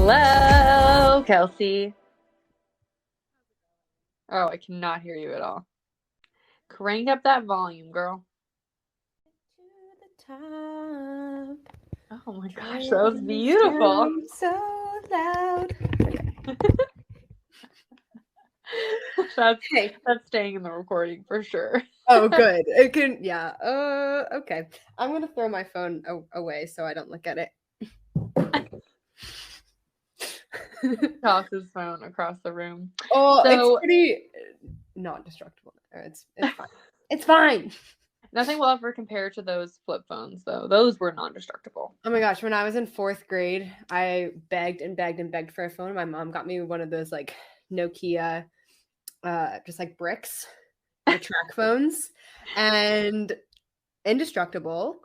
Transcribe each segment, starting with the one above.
Hello, Kelsey. Oh, I cannot hear you at all. Crank up that volume, girl. To the top. Oh my gosh, that was beautiful. So loud. That's staying in the recording for sure. Oh, good. It can, yeah. Okay. I'm gonna throw my phone away so I don't look at it. Toss his phone across the room. Oh, it's pretty not destructible. It's fine. It's fine. Nothing will ever compare to those flip phones, though. Those were non-destructible. Oh my gosh, when I was in 4th grade, I begged and begged and begged for a phone. My mom got me one of those like Nokia, just like bricks, the track phones, and indestructible.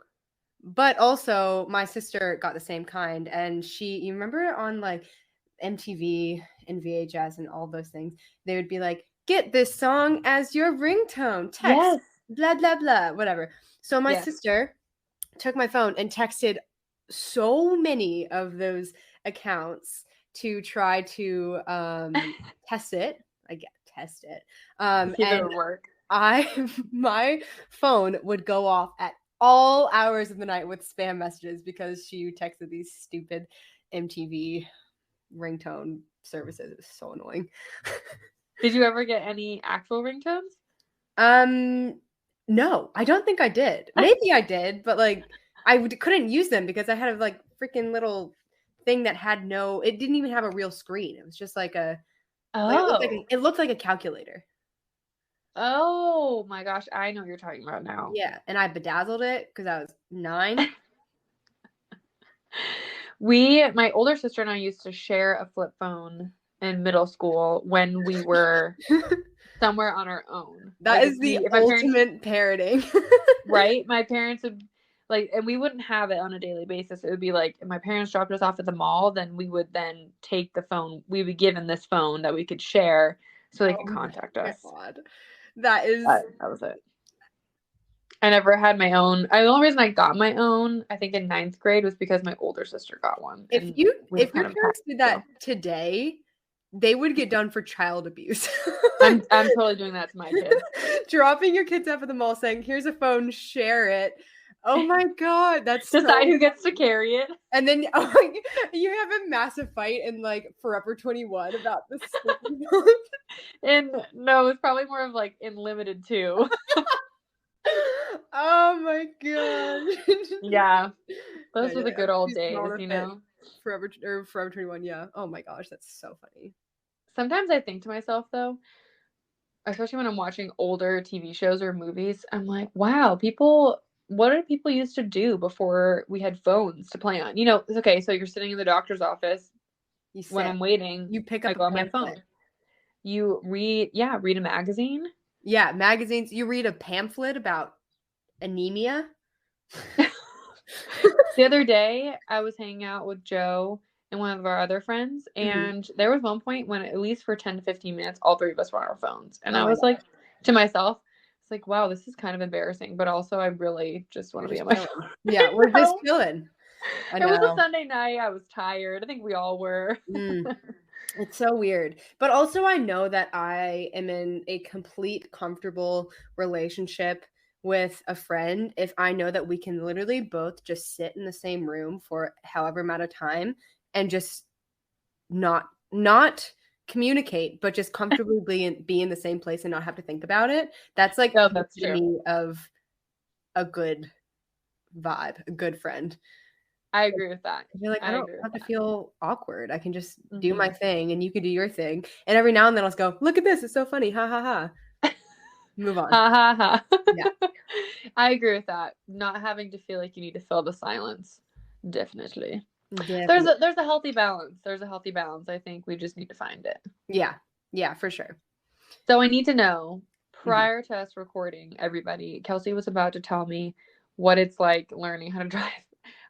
But also, my sister got the same kind, and you remember on like MTV and VHS and all those things, they would be like, "Get this song as your ringtone, text, Yes. blah blah blah, whatever." So my sister took my phone and texted so many of those accounts to try to test it. Test it. And it would work. My phone would go off at all hours of the night with spam messages because she texted these stupid MTV ringtone services. It was so annoying. Did you ever get any actual ringtones? No, I don't think I did. Maybe I did, but like I couldn't use them because I had a like freaking little thing that had it didn't even have a real screen. It was just like it looked like a calculator. Oh my gosh, I know what you're talking about now. Yeah, and I bedazzled it because I was 9. My older sister and I used to share a flip phone in middle school when we were somewhere on our own. That is the ultimate parenting. Right? My parents would and we wouldn't have it on a daily basis. It would be like if my parents dropped us off at the mall, then we would then take the phone. We would be given this phone that we could share so they could contact us. God. That was it. I never had my own. The only reason I got my own, I think in 9th grade, was because my older sister got one. If your parents did that today, they would get done for child abuse. I'm totally doing that to my kids. Dropping your kids off at the mall saying, "Here's a phone, share it." Oh my God, that's decide who gets to carry it. And then you have a massive fight in like Forever 21 about this. And no, it's probably more of like in Limited 2. Oh my God. Yeah. Those were the good old days, you know. Forever 21, yeah. Oh my gosh, that's so funny. Sometimes I think to myself though, especially when I'm watching older TV shows or movies, I'm like, wow, what did people used to do before we had phones to play on? You know, it's okay, so you're sitting in the doctor's office when I'm waiting. You pick up I go on my phone. You read a magazine. Yeah, magazines. You read a pamphlet about anemia. The other day, I was hanging out with Joe and one of our other friends, and there was one point when, at least for 10 to 15 minutes, all three of us were on our phones. And I was like, to myself, it's like, wow, this is kind of embarrassing, but also I really just want to be on my phone. Yeah, we're just chilling. It was a Sunday night. I was tired. I think we all were. It's so weird. But also I know that I am in a complete comfortable relationship with a friend if I know that we can literally both just sit in the same room for however amount of time and just not communicate, but just comfortably be in the same place and not have to think about it. That's like the epitome of a good vibe, a good friend. I agree with that. You're like, I don't have to feel awkward. I can just do my thing and you can do your thing. And every now and then I'll just go, look at this. It's so funny. Ha ha ha. Move on. Ha ha ha. Yeah. I agree with that. Not having to feel like you need to fill the silence. Definitely. There's a healthy balance. There's a healthy balance. I think we just need to find it. Yeah. Yeah, for sure. So I need to know, prior to us recording, everybody, Kelsey was about to tell me what it's like learning how to drive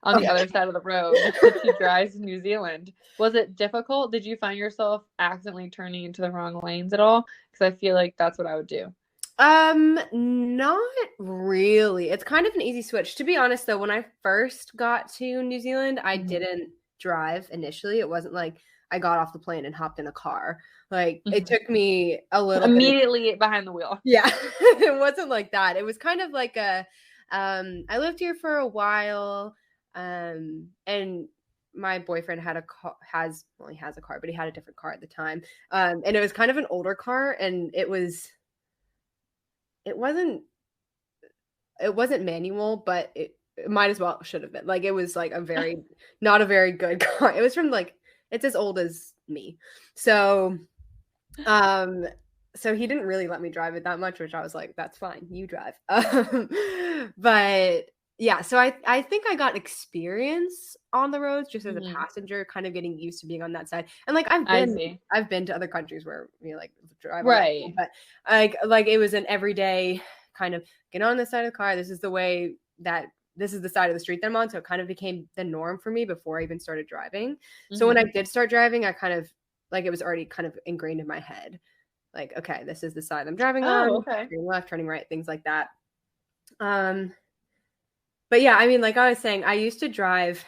on the other side of the road because she drives in New Zealand. Was it difficult? Did you find yourself accidentally turning into the wrong lanes at all? Because I feel like that's what I would do. Not really. It's kind of an easy switch. To be honest, though, when I first got to New Zealand, I didn't drive initially. It wasn't like I got off the plane and hopped in a car. Like it took me a little bit immediately behind the wheel. Yeah, it wasn't like that. It was kind of like I lived here for a while, and my boyfriend had a car, he has a car, but he had a different car at the time. And it was kind of an older car, and it wasn't manual, but it might as well should have been. Like it was like not a very good car. It was from like, it's as old as me. So so he didn't really let me drive it that much, which I was like, that's fine, you drive. But yeah, so I think I got experience on the roads just as a passenger, kind of getting used to being on that side. And like I've been to other countries where you like drive on right, but like it was an everyday kind of get on this side of the car. This is the way that this is the side of the street that I'm on. So it kind of became the norm for me before I even started driving. So when I did start driving, I kind of like it was already kind of ingrained in my head. Like, okay, this is the side I'm driving on. Okay. Turning left, turning right, things like that. But yeah, I mean, like I was saying, I used to drive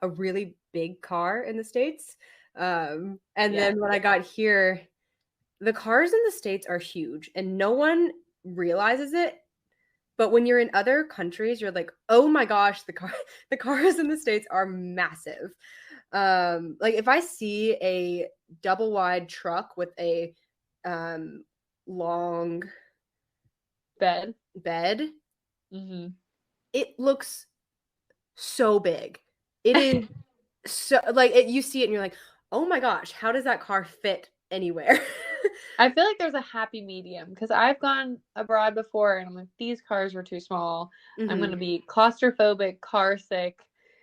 a really big car in the States. And then when I got here, the cars in the States are huge and no one realizes it. But when you're in other countries, you're like, oh my gosh, the cars in the States are massive. Like if I see a double wide truck with a long bed, it looks so big. It is so like you see it and you're like, oh my gosh, how does that car fit anywhere? I feel like there's a happy medium because I've gone abroad before and I'm like, these cars were too small. I'm going to be claustrophobic, car sick.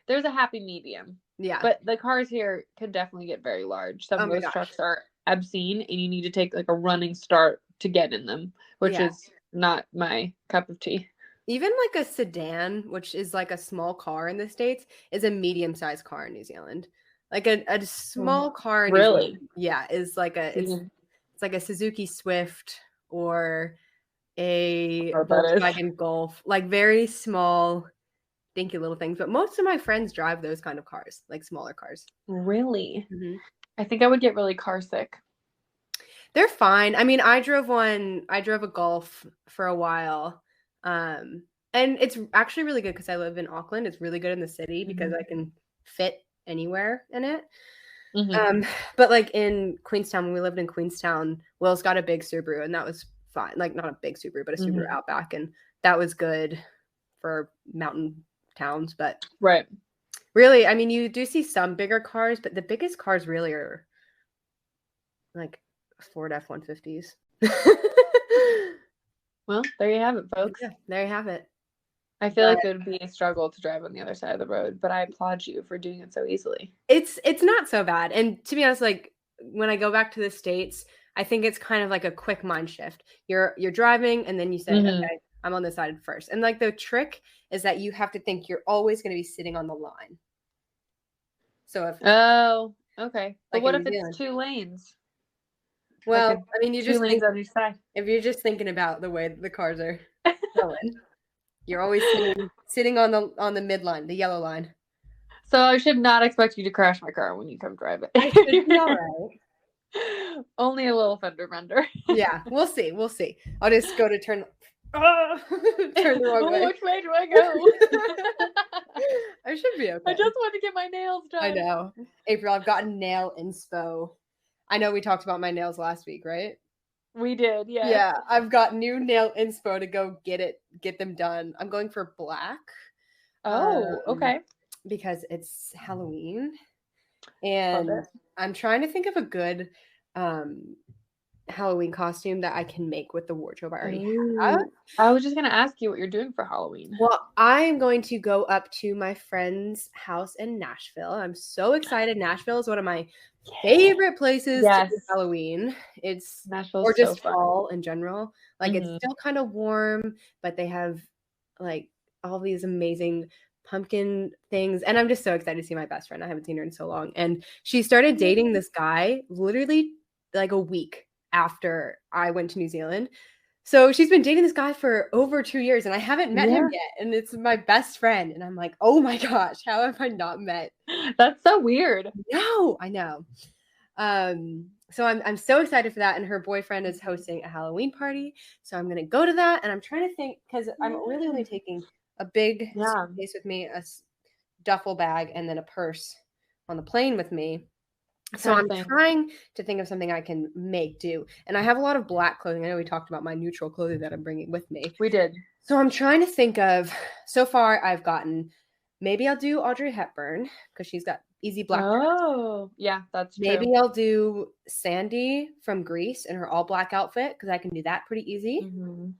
There's a happy medium. Yeah. But the cars here could definitely get very large. Some of those trucks are obscene and you need to take like a running start to get in them, which is not my cup of tea. Even like a sedan, which is like a small car in the States, is a medium-sized car in New Zealand. Like a small car in New Zealand, is like it's like a Suzuki Swift or a Volkswagen Golf, like very small, dinky little things. But most of my friends drive those kind of cars, like smaller cars. Really? I think I would get really car sick. They're fine. I mean, I drove a Golf for a while. And it's actually really good because I live in Auckland. It's really good in the city because I can fit anywhere in it. But like in Queenstown, when we lived in Queenstown, Will's got a big Subaru and that was fine. Like not a big Subaru, but a Subaru Outback. And that was good for mountain towns. But really, I mean, you do see some bigger cars, but the biggest cars really are like Ford F-150s. Well, there you have it, folks. Yeah, there you have it. I feel like it would be a struggle to drive on the other side of the road, but I applaud you for doing it so easily. It's not so bad. And to be honest, like when I go back to the States, I think it's kind of like a quick mind shift. You're driving and then you say, okay, I'm on this side first. And like the trick is that you have to think you're always going to be sitting on the line. So if okay. But what if it's 2 lanes? Well, like I mean, you just lanes on each side. If you're just thinking about the way the cars are going, you're always sitting on the midline, the yellow line. So I should not expect you to crash my car when you come drive it. I should be all right. Only a little fender bender. Yeah, we'll see. I'll just go to turn the wrong way. Which way do I go? I should be okay. I just want to get my nails done. I know. April, I've gotten nail inspo. I know we talked about my nails last week, right? We did, yeah. Yeah, I've got new nail inspo to go get them done. I'm going for black. Oh, okay. Because it's Halloween. And I'm trying to think of a good Halloween costume that I can make with the wardrobe I already have. I was just going to ask you what you're doing for Halloween. Well, I am going to go up to my friend's house in Nashville. I'm so excited. Nashville is one of my favorite places to do Halloween. It's Nashville's or just fall in general. Like it's still kind of warm, but they have like all these amazing pumpkin things. And I'm just so excited to see my best friend. I haven't seen her in so long. And she started dating this guy literally like a week after I went to New Zealand. So she's been dating this guy for over 2 years, and I haven't met him Yeah. yet. And it's my best friend. And I'm like, oh my gosh, how have I not met? That's so weird. No, I know. So I'm so excited for that. And her boyfriend is hosting a Halloween party. So I'm gonna go to that. And I'm trying to think because I'm really only taking a big Yeah. suitcase with me, a duffel bag, and then a purse on the plane with me. So I'm trying to think of something I can make do. And I have a lot of black clothing. I know we talked about my neutral clothing that I'm bringing with me. We did. So I'm trying to think of, so far I've gotten, maybe I'll do Audrey Hepburn because she's got easy black. Oh, yeah, that's true. Maybe I'll do Sandy from Grease in her all black outfit because I can do that pretty easy. Mm-hmm.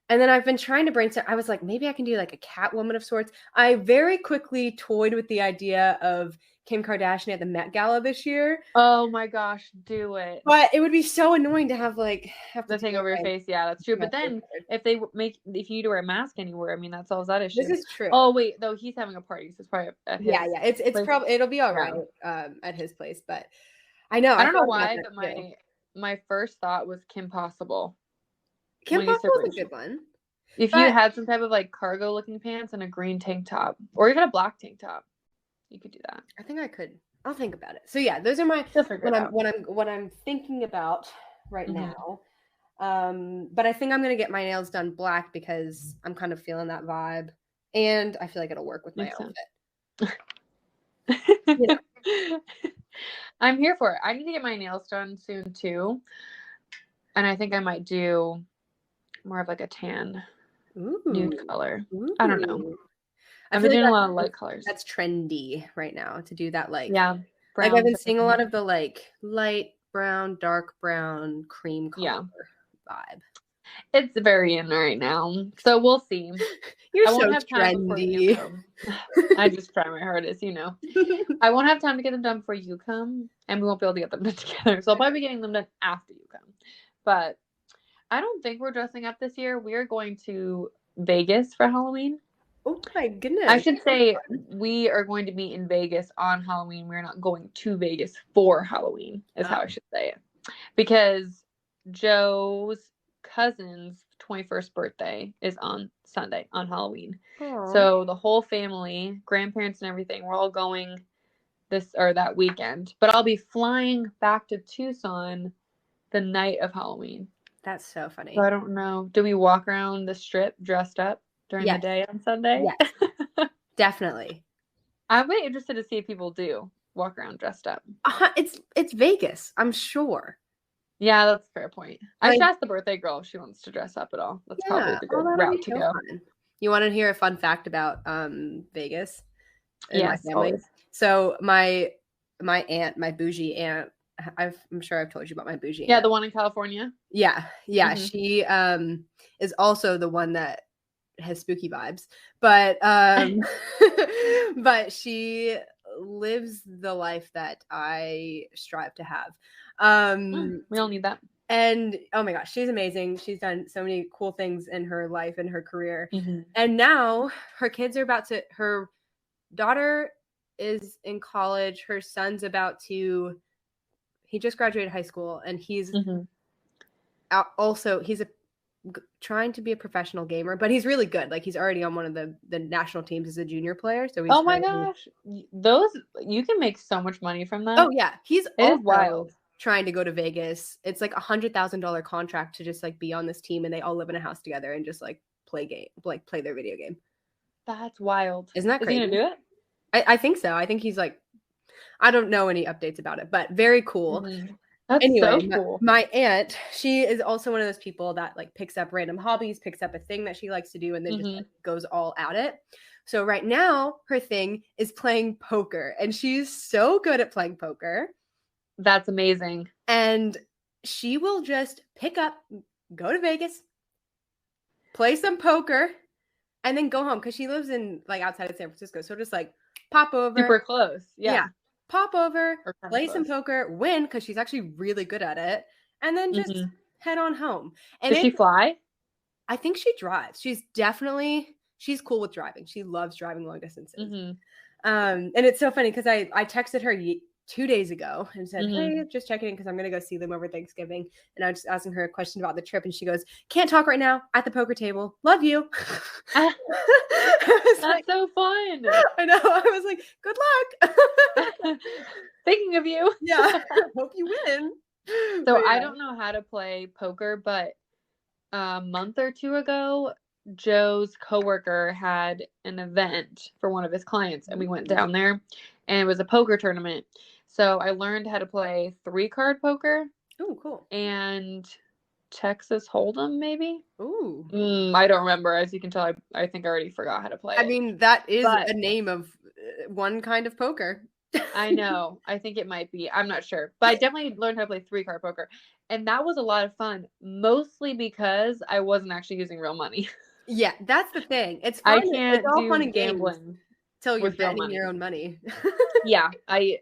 And then I've been trying to brainstorm. I was like, maybe I can do like a Catwoman of sorts. I very quickly toyed with the idea of Kim Kardashian at the Met Gala this year. Oh my gosh, do it. But it would be so annoying to have the thing over your face. Yeah, that's true. But then if you need to wear a mask anywhere, I mean, that solves that issue. This is true. Oh wait, though he's having a party, so it's probably at his. Yeah. It's probably, it'll be all right at his place. But I know. I don't know why, but my first thought was Kim Possible. Kim Possible is a good one. If you had some type of like cargo looking pants and a green tank top, or even a black tank top, you could do that. I think I could. I'll think about it. So yeah, those are my what I'm thinking about right now. But I think I'm gonna get my nails done black because I'm kind of feeling that vibe, and I feel like it'll work with my outfit. You know. I'm here for it. I need to get my nails done soon too, and I think I might do more of like a tan nude color. I don't know. I've been doing a lot of light colors. That's trendy right now to do that. Like, yeah, like I've been seeing a lot of the like light brown, dark brown, cream color vibe. It's very in right now, so we'll see. You're so trendy. I just try my hardest, you know. I won't have time to get them done before you come, and we won't be able to get them done together. So I'll probably be getting them done after you come. But I don't think we're dressing up this year. We are going to Vegas for Halloween. Oh my goodness. I should say we are going to be in Vegas on Halloween. We're not going to Vegas for Halloween, is how I should say it. Because Joe's cousin's 21st birthday is on Sunday, on Halloween. Aww. So the whole family, grandparents and everything, we're all going that weekend. But I'll be flying back to Tucson the night of Halloween. That's so funny. So I don't know. Do we walk around the strip dressed up during the day on Sunday? Yes. Definitely. I'm really interested to see if people do walk around dressed up. It's Vegas, I'm sure. Yeah, that's a fair point. I should ask the birthday girl if she wants to dress up at all. That's probably the good route to go. Fun. You want to hear a fun fact about Vegas? Yes, my family. Always. So my aunt, my bougie aunt, I'm sure I've told you about my bougie aunt. Yeah, the one in California. Yeah. Mm-hmm. She is also the one that has spooky vibes, but but she lives the life that I strive to have. We all need that. And oh my gosh, she's amazing. She's done so many cool things in her life and her career. Mm-hmm. And now her kids are her daughter is in college. Her son's he just graduated high school, and he's he's trying to be a professional gamer, but he's really good. Like, he's already on one of the national teams as a junior player. So he's my gosh, those you can make so much money from that. Oh yeah, he's wild. Trying to go to Vegas. It's like $100,000 contract to just like be on this team, and they all live in a house together and just like play their video game. That's wild. Isn't that crazy? Is he gonna do it? I think so. I think he's like, I don't know any updates about it, but very cool. Mm-hmm. That's so cool. My aunt, she is also one of those people that like picks up random hobbies, picks up a thing that she likes to do, and then just like, goes all at it. So right now, her thing is playing poker, and she's so good at playing poker. That's amazing. And she will just pick up, go to Vegas, play some poker, and then go home because she lives in like outside of San Francisco. So just like pop over. Super close. Yeah. Pop over, play some poker, win because she's actually really good at it, and then just head on home. And does she fly? I think she drives. She's cool with driving. She loves driving long distances. And it's so funny because I texted her 2 days ago and said, hey, just checking in because I'm going to go see them over Thanksgiving. And I was just asking her a question about the trip. And she goes, can't talk right now, at the poker table. Love you. That's so fun. I know. I was like, good luck. Thinking of you. Yeah. Hope you win. So yeah. I don't know how to play poker, but a month or two ago, Joe's coworker had an event for one of his clients, and we went down there, and it was a poker tournament. So I learned how to play 3-card poker. Oh, cool. And Texas Hold'em, maybe? Ooh. I don't remember. As you can tell, I think I already forgot how to play it. I mean, that is a name of one kind of poker. I know. I think it might be. I'm not sure. But I definitely learned how to play 3-card poker. And that was a lot of fun, mostly because I wasn't actually using real money. Yeah, that's the thing. It's fun. I can't it's all do fun and gambling till you're betting your own money. Yeah,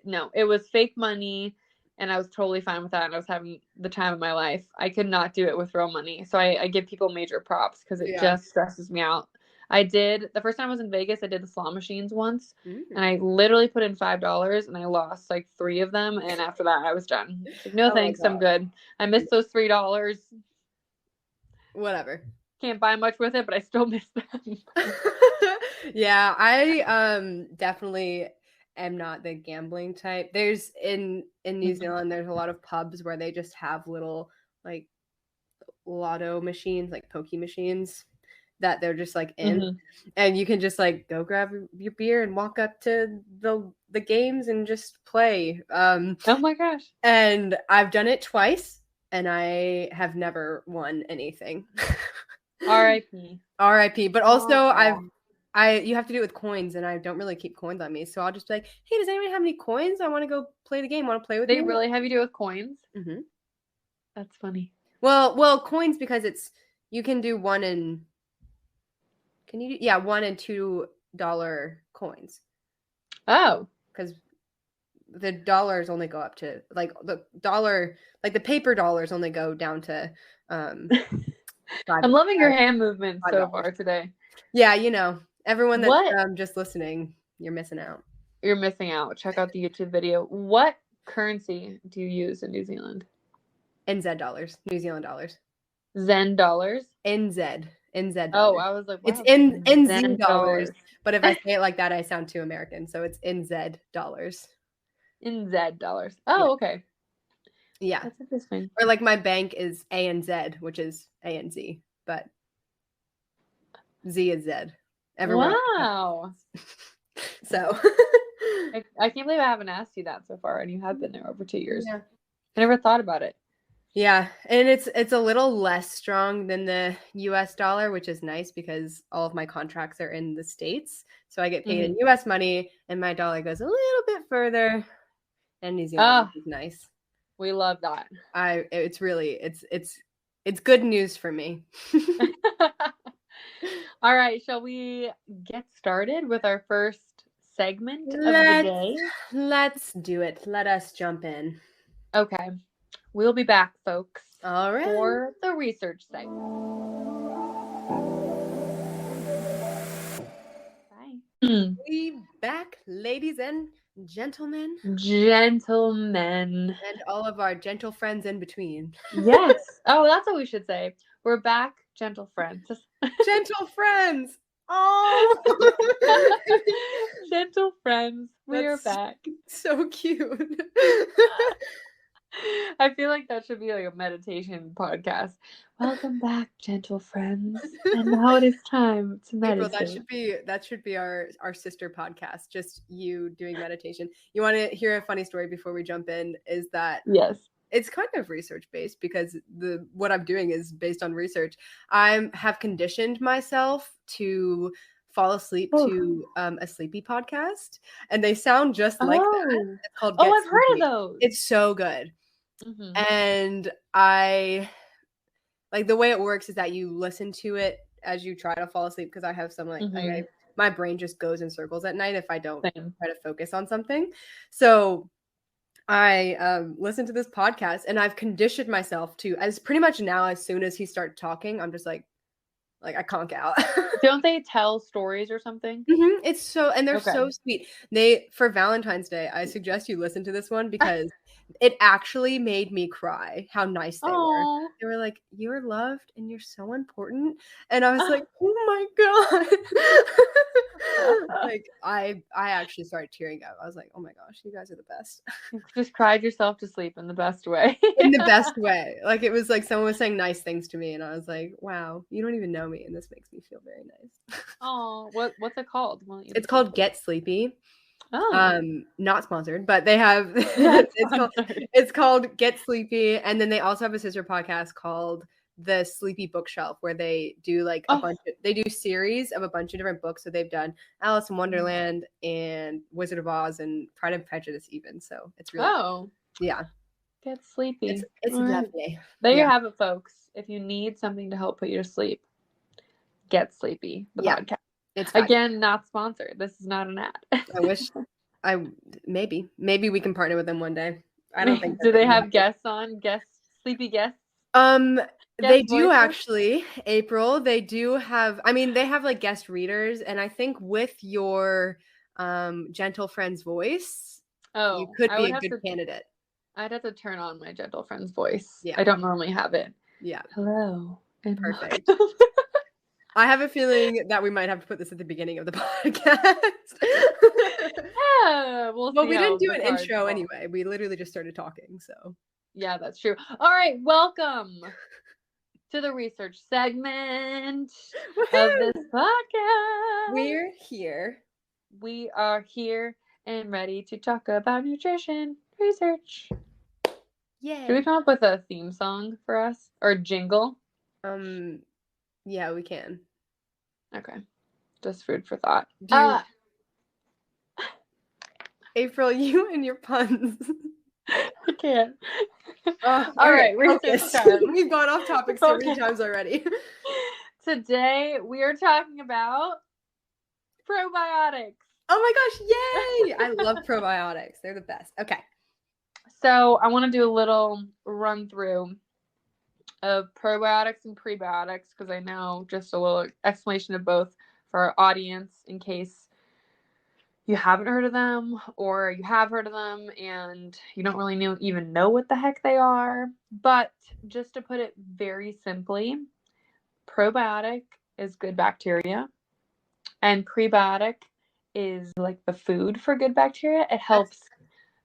no, it was fake money, and I was totally fine with that, and I was having the time of my life. I could not do it with real money, so I give people major props because it just stresses me out. The first time I was in Vegas, I did the slot machines once, and I literally put in $5, and I lost like 3 of them, and after that, I was done. Like, no thanks, I'm good. I missed those $3. Whatever. Can't buy much with it, but I still miss them. Yeah, I definitely am not the gambling type. There's in New Zealand, there's a lot of pubs where they just have little like lotto machines, like pokey machines that they're just like in, and you can just like go grab your beer and walk up to the games and just play. Oh my gosh. And I've done it twice and I have never won anything. R.I.P. R.I.P. But also you have to do it with coins, and I don't really keep coins on me, so I'll just be like, hey, does anybody have any coins? I want to go play the game. Want to play with me? They really have you do it with coins? Mm-hmm. That's funny. Well, coins because you can do $1 and $2 coins. Oh, because the dollars only go up to like the dollar, like the paper dollars only go down to $5. I'm loving your hand movements so far today. Yeah, everyone that's just listening, you're missing out. You're missing out. Check out the YouTube video. What currency do you use in New Zealand? NZ dollars, New Zealand dollars. Zen dollars? NZ dollars. Oh, I was like, wow, it's NZ dollars. But if I say it like that, I sound too American. So it's NZ dollars. NZ dollars. Oh, yeah. Okay. Yeah. That's interesting. Or like my bank is ANZ, which is ANZ, but Z is Z. Everyone. Wow. So I can't believe I haven't asked you that so far, and you have been there over 2 years. Yeah. I never thought about it. Yeah, and it's a little less strong than the US dollar, which is nice because all of my contracts are in the States. So I get paid in US money and my dollar goes a little bit further. And New Zealand is nice. We love that. It's really it's good news for me. All right, shall we get started with our first segment of the day? Let's do it. Let us jump in. Okay. We'll be back, folks. All right. For the research segment. Bye. We back, ladies and gentlemen. Gentlemen. And all of our gentle friends in between. Yes. Oh, that's what we should say. We're back, gentle friends. Gentle friends. Oh. Gentle friends. We are back. So cute. I feel like that should be like a meditation podcast. Welcome back, gentle friends. And now it is time to meditate. April, that should be our sister podcast. Just you doing meditation. You want to hear a funny story before we jump in? Is that yes? It's kind of research based because what I'm doing is based on research. I have conditioned myself to fall asleep to a sleepy podcast, and they sound just like that. It's called I've heard of those. It's so good. And I like the way it works is that you listen to it as you try to fall asleep, because I have some my brain just goes in circles at night if I don't try to focus on something. So I listen to this podcast, and I've conditioned myself to, as pretty much now, as soon as he starts talking, I'm just like, Like, I conk out. Don't they tell stories or something? It's so, and they're so sweet. For Valentine's Day, I suggest you listen to this one because it actually made me cry how nice they were. They were like, "You're loved and you're so important." And I was like, "Oh my God." Like, I actually started tearing up. I was like, "Oh my gosh, you guys are the best." You just cried yourself to sleep in the best way. In the best way. Like, it was like someone was saying nice things to me, and I was like, "Wow, you don't even know me, and this makes me feel very nice." Oh, what's it called? It's called Get Sleepy. Oh. Not sponsored, but they have it's called Get Sleepy, and then they also have a sister podcast called The Sleepy Bookshelf, where they do like they do series of a bunch of different books. So they've done Alice in Wonderland and Wizard of Oz and Pride and Prejudice even. So it's really yeah. Get sleepy. It's lovely. There you have it, folks. If you need something to help put you to sleep, Get Sleepy, the podcast. It's again not sponsored. This is not an ad. I wish maybe we can partner with them one day. I don't think. Do they have guests on? Sleepy guests? They do actually, April. They do have. I mean, they have like guest readers, and I think with your gentle friend's voice, you could be a good candidate. I'd have to turn on my gentle friend's voice. Yeah, I don't normally have it. Yeah. Hello. Perfect. I have a feeling that we might have to put this at the beginning of the podcast. Yeah, well, we didn't do an intro anyway. We literally just started talking, so. Yeah, that's true. All right, welcome to the research segment of this podcast. We're here. We are here and ready to talk about nutrition research. Yay. Should we come up with a theme song for us or a jingle? Yeah, we can. Okay. Just food for thought. April, you and your puns. I can't. All right, research time. We've gone off topic so many times already. Today we are talking about probiotics. Oh my gosh, yay! I love probiotics. They're the best. Okay. So I want to do a little run through of probiotics and prebiotics because I know just a little explanation of both for our audience in case you haven't heard of them or you have heard of them and you don't really even know what the heck they are. But just to put it very simply, probiotic is good bacteria and prebiotic is like the food for good bacteria. It helps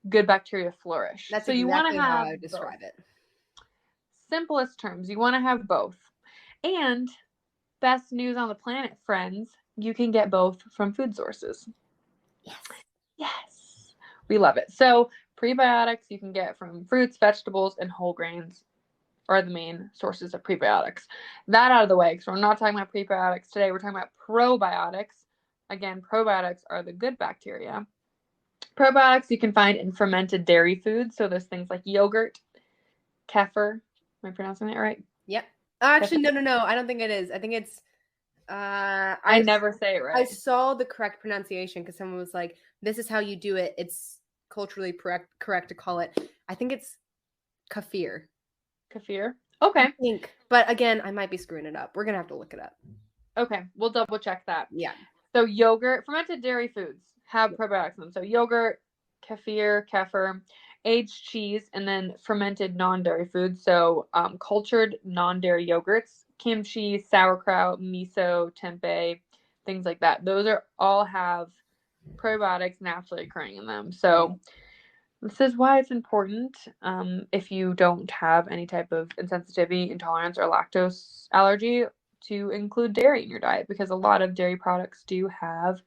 good bacteria flourish. That's so exactly you want to have how I would describe it. Simplest terms, you want to have both. And best news on the planet, friends, you can get both from food sources. Yes. We love it. So prebiotics you can get from fruits, vegetables, and whole grains are the main sources of prebiotics. That out of the way, because we're not talking about prebiotics today. We're talking about probiotics. Again, probiotics are the good bacteria. Probiotics you can find in fermented dairy foods. So there's things like yogurt, kefir. Am I pronouncing that right? Yep. Actually, no. I don't think it is. I think it's. I never say it right. I saw the correct pronunciation because someone was like, "This is how you do it. It's culturally correct to call it." I think it's kefir. Kefir. Okay. I think, but again, I might be screwing it up. We're gonna have to look it up. Okay, we'll double check that. Yeah. So yogurt, fermented dairy foods have probiotics in them. So yogurt, kefir, aged cheese, and then fermented non-dairy foods. So cultured non-dairy yogurts, kimchi, sauerkraut, miso, tempeh, things like that. Those are all have probiotics naturally occurring in them. So this is why it's important if you don't have any type of insensitivity, intolerance, or lactose allergy to include dairy in your diet because a lot of dairy products do have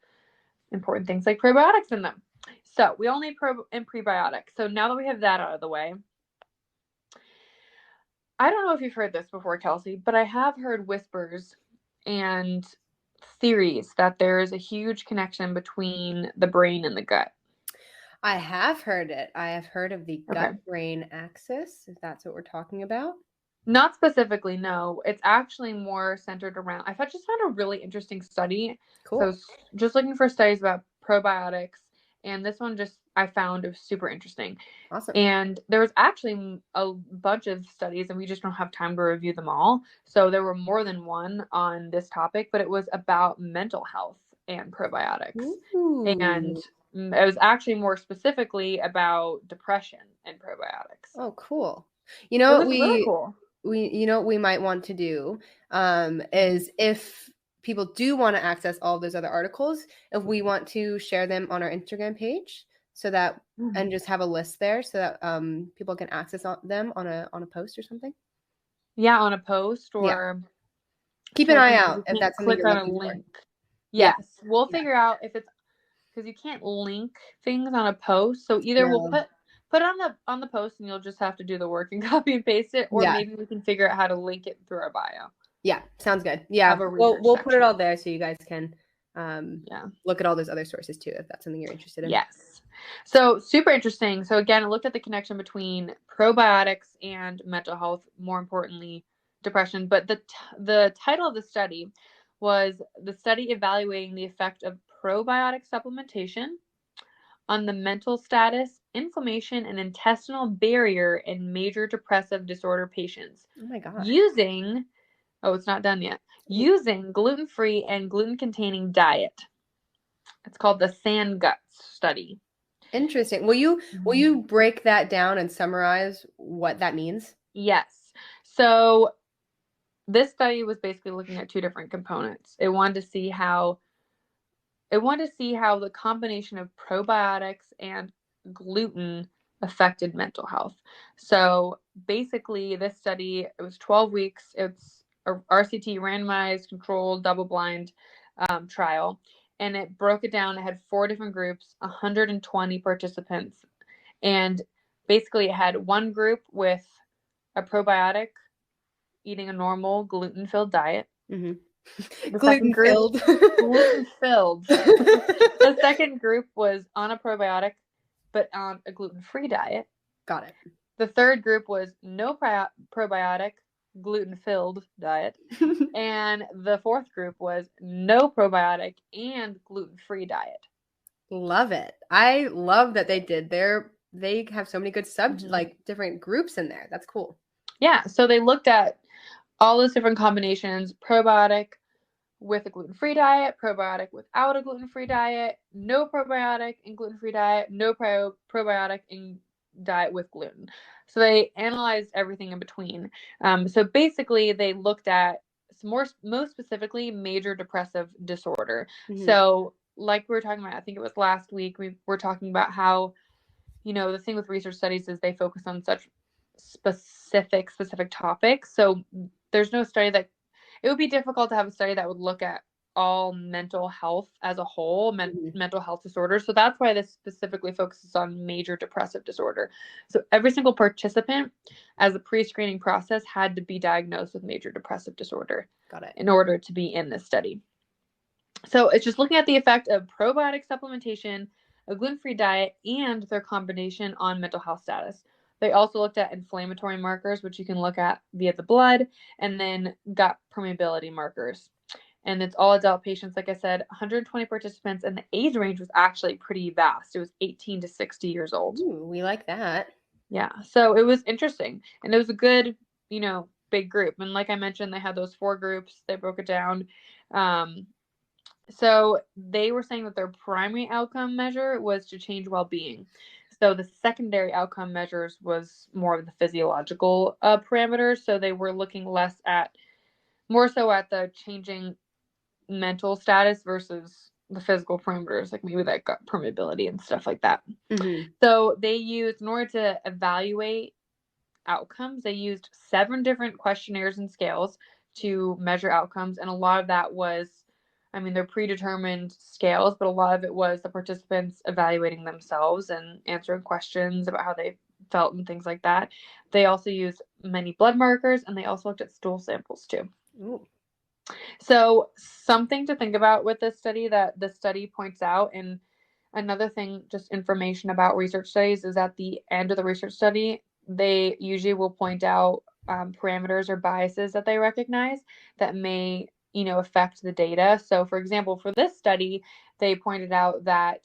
important things like probiotics in them. So we all need and prebiotics. So now that we have that out of the way, I don't know if you've heard this before, Kelsey, but I have heard whispers and theories that there is a huge connection between the brain and the gut. I have heard it. I have heard of the gut-brain axis, if that's what we're talking about. Not specifically, no. It's actually more centered around, I just found a really interesting study. Cool. So just looking for studies about probiotics, and this one just I found it was super interesting. Awesome. And there was actually a bunch of studies, and we just don't have time to review them all. So there were more than one on this topic, but it was about mental health and probiotics. And Ooh. it was actually more specifically about depression and probiotics. Oh, cool. It was really cool. What we might want to do Mhm. is if people do want to access all of those other articles, if we want to share them on our Instagram page so that and just have a list there so that people can access them on a post or something. Yeah, on a post, Yeah. or I'm Keep an trying to eye think if out you if can't that's something click you're on a looking for. link. Yeah. Yes, we'll Yeah. figure out if it's because you can't link things on a post. So either we'll No. put it on the post and you'll just have to do the work and copy and paste it, or Yeah. maybe we can figure out how to link it through our bio. Yeah. Sounds good. Have Yeah. a We'll research we'll put it section. all there so you guys can Yeah. look at all those other sources too if that's something you're interested in. Yes. So super interesting. So again, it looked at the connection between probiotics and mental health, more importantly, depression. But the title of the study was the study evaluating the effect of probiotic supplementation on the mental status, inflammation, and intestinal barrier in major depressive disorder patients Oh my gosh. using, oh, it's not done yet, using gluten-free and gluten-containing diet. It's called the Sand Guts study. Interesting. Will you break that down and summarize what that means? Yes. So this study was basically looking at two different components. It wanted to see how the combination of probiotics and gluten affected mental health. So basically, this study, it was 12 weeks. It's a RCT, randomized, controlled, double-blind trial, and it broke it down. It had 4 different groups, 120 participants, and basically it had one group with a probiotic eating a normal gluten-filled diet. Mm-hmm. The second Gluten group, filled. gluten-filled. The second group was on a probiotic, but on a gluten-free diet. Got it. The third group was no probiotic, gluten-filled diet. And the fourth group was no probiotic and gluten-free diet. Love it. I love that they have so many good Mm-hmm. different groups in there. That's cool. Yeah, so they looked at all those different combinations: probiotic with a gluten-free diet, probiotic without a gluten-free diet, no probiotic and gluten-free diet, no probiotic and diet with gluten. So they analyzed everything in between. So basically, they looked at most specifically major depressive disorder. Mm-hmm. So like we were talking about, I think it was last week, we were talking about how, the thing with research studies is they focus on such specific topics. So there's no study that it would be difficult to have a study that would look at all mental health as a whole, Mm-hmm. mental health disorders. So that's why this specifically focuses on major depressive disorder. So every single participant, as a pre-screening process, had to be diagnosed with major depressive disorder Got it. in order to be in this study. So it's just looking at the effect of probiotic supplementation, a gluten-free diet, and their combination on mental health status. They also looked at inflammatory markers, which you can look at via the blood, and then gut permeability markers. And it's all adult patients, like I said, 120 participants, and the age range was actually pretty vast. It was 18 to 60 years old. Ooh, we like that. Yeah, so it was interesting, and it was a good, big group. And like I mentioned, they had those 4 groups. They broke it down. So they were saying that their primary outcome measure was to change well-being. So the secondary outcome measures was more of the physiological parameters. So they were looking more so at the changing mental status versus the physical parameters, like maybe that gut permeability and stuff like that. Mm-hmm. So they used, in order to evaluate outcomes, they used 7 different questionnaires and scales to measure outcomes. And a lot of that was, they're predetermined scales, but a lot of it was the participants evaluating themselves and answering questions about how they felt and things like that. They also used many blood markers, and they also looked at stool samples too. Ooh. So something to think about with this study that the study points out, and another thing, just information about research studies, is at the end of the research study, they usually will point out parameters or biases that they recognize that may, affect the data. So for example, for this study, they pointed out that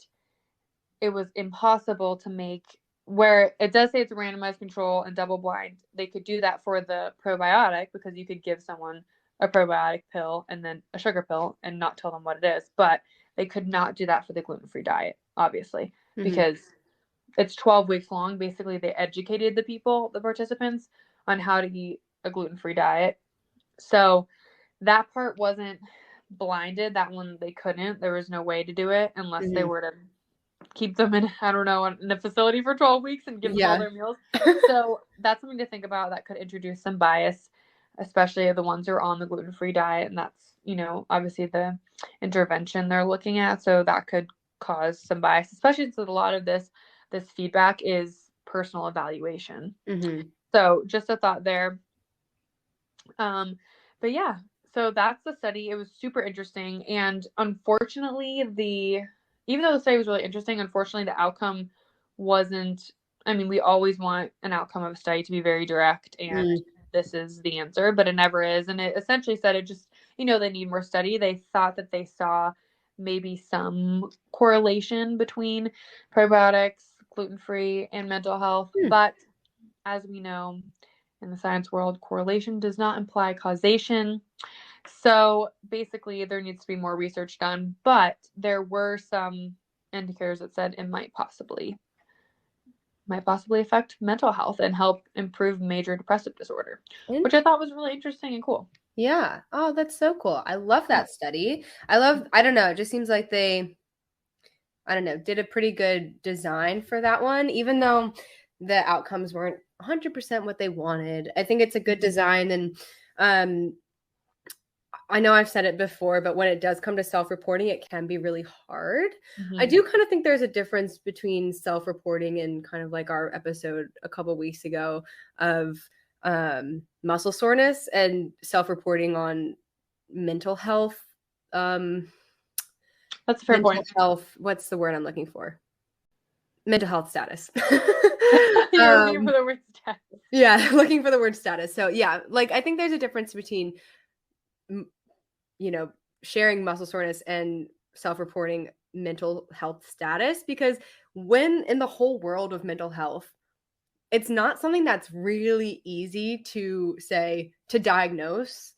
it was impossible to make, where it does say it's a randomized control and double blind. They could do that for the probiotic because you could give someone a probiotic pill and then a sugar pill and not tell them what it is. But they could not do that for the gluten-free diet, obviously, because it's 12 weeks long. Basically, they educated the participants, on how to eat a gluten-free diet. So that part wasn't blinded. That one they couldn't. There was no way to do it unless they were to keep them in, I don't know, in a facility for 12 weeks and give them all their meals. So that's something to think about. That could introduce some bias, especially the ones who are on the gluten-free diet. And that's, obviously the intervention they're looking at. So that could cause some bias, especially since a lot of this feedback is personal evaluation. So just a thought there. But yeah, so that's the study. It was super interesting. And unfortunately, even though the study was really interesting, unfortunately, the outcome wasn't, I mean, we always want an outcome of a study to be very direct and this is the answer, but it never is. And it essentially said it just, they need more study. They thought that they saw maybe some correlation between probiotics, gluten-free, and mental health. But as we know, in the science world, correlation does not imply causation. So basically, there needs to be more research done. But there were some indicators that said it might possibly affect mental health and help improve major depressive disorder, which I thought was really interesting and cool. Yeah. Oh, that's so cool. I love that study. I don't know, it just seems like they, I don't know, did a pretty good design for that one, even though the outcomes weren't 100% what they wanted. I think it's a good design. And I know I've said it before, but when it does come to self-reporting, it can be really hard. I do kind of think there's a difference between self-reporting and kind of like our episode a couple weeks ago of muscle soreness and self-reporting on mental health. That's a fair point. Health. What's the word I'm looking for? Mental health status. You're looking for the word status. Yeah, looking for the word status. So yeah, like I think there's a difference between, sharing muscle soreness and self-reporting mental health status, because when in the whole world of mental health, it's not something that's really easy to diagnose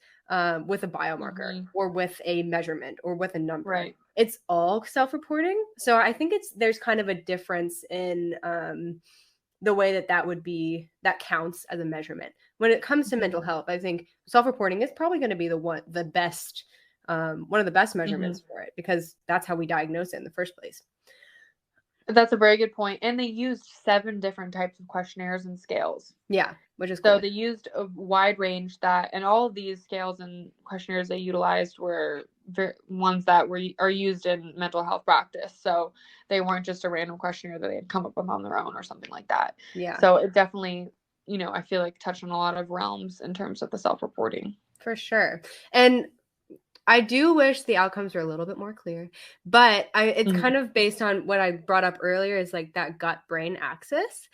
with a biomarker or with a measurement or with a number. Right. It's all self-reporting. So I think there's kind of a difference in the way that counts as a measurement. When it comes to mental health, I think self-reporting is probably going to be one of the best measurements for it, because that's how we diagnose it in the first place. That's a very good point. And they used 7 different types of questionnaires and scales. Yeah, which is cool. So they used a wide range and all of these scales and questionnaires they utilized were ones that are used in mental health practice. So they weren't just a random questionnaire that they had come up with on their own or something like that. Yeah. So it definitely, I feel like touched on a lot of realms in terms of the self-reporting. For sure. And I do wish the outcomes were a little bit more clear, but it's kind of based on what I brought up earlier, is like that gut-brain axis.